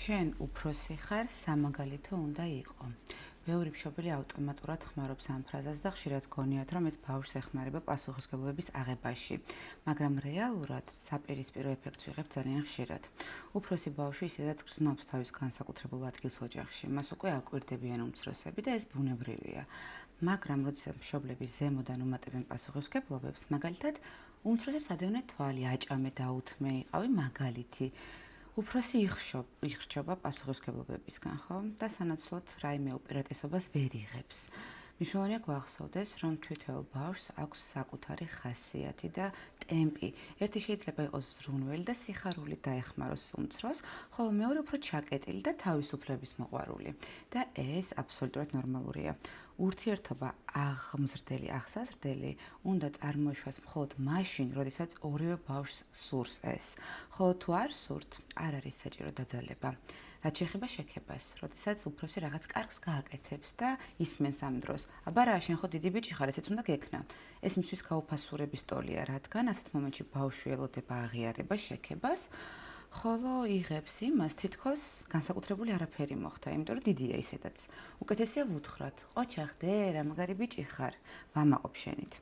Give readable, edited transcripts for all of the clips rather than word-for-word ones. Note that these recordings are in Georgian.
შენ უფროსი ხარ, სამაგალითო უნდა იყო. ბევრი მშობელი ავტომატურად ხმარობს ამ ფრაზას და ხშირად გონიათ, რომ ეს ბავშვს ეხმარება პასუხისმგებლობის აღებაში, მაგრამ რეალურად საპირისპირო ეფექტს ვიღებ ძალიან ხშირად. უფროსი ბავშვი ისედაც გრძნობს თავის განსაკუთრებულ ადგილს ოჯახში, მას უკვე აკვირდებიან უმცროსები და ეს ბუნებრივია. მაგრამ როდესაც მშობლები ზემოდან უმატებენ პასუხისმგებლობებს, მაგალითად, უმცროსებს ადევნე თვალი, აჭამე, დაუთმე, იყავი მაგალითი. უფროსი იხრჩობა პასუხისმგებლობებისგან, ხო? და სანაცვლოდ რაიმე უპირატესობას ვერ იღებს. მნიშვნელოვანია გვახსოვდეს, რომ თითოეულ ბავშვს აქვს საკუთარი ხასიათი და ტემპი. ერთი შეიძლება იყოს ზრუნველი და სიხარულით დაეხმაროს უმცროს, ხოლო მეორე უფრო ჩაკეტილი და თავისუფლების მოყვარული. და ეს აბსოლუტურად ნორმალურია. ურთიერთობა აღმზრდელი, აღსაზრდელი უნდა წარმოიშვას მხოლოდ მაშინ, როდესაც ორივე ბავშვს სურს ეს. ხოლო თუ არ სურთ, არ არის საჭირო დაძალება. რაც შეეხება შექებას, როდესაც უფროსი რაღაც კარგს გააკეთებს და ისმენს ამ დროს. აბა რა, შენ ხო დიდი ბიჭი ხარ, ესეც უნდა გექნა. ეს მისთვის გაუფასურების ტოლია, რადგან ასეთ მომენტში ბავშვი ელოდება აღიარებას, შექებას, ხოლო იღებს იმას, თითქოს განსაკუთრებული არაფერი მოხდა, იმიტომ რომ დიდია ისედაც. უკეთესია ვუთხრათ, ყოჩა ხდე, რა მაგარი ბიჭი ხარ, ვამაყობ შენით.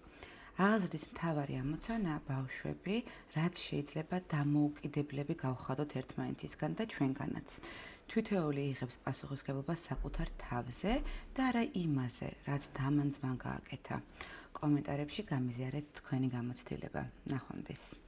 აღაზრდის მთავარი ამოცანაა ბავშვები, რაც შეიძლება დამოუკიდებლები გავხადოთ ერთმანეთისგან და ჩვენგანაც. თითოეული იღებს პასუხისმგებლობას საკუთარ თავზე და არა იმაზე, რაც დამან ძმან გააკეთა. კომენტარებში გამიზიარეთ თქვენი გამოცდილება. ნახვამდის.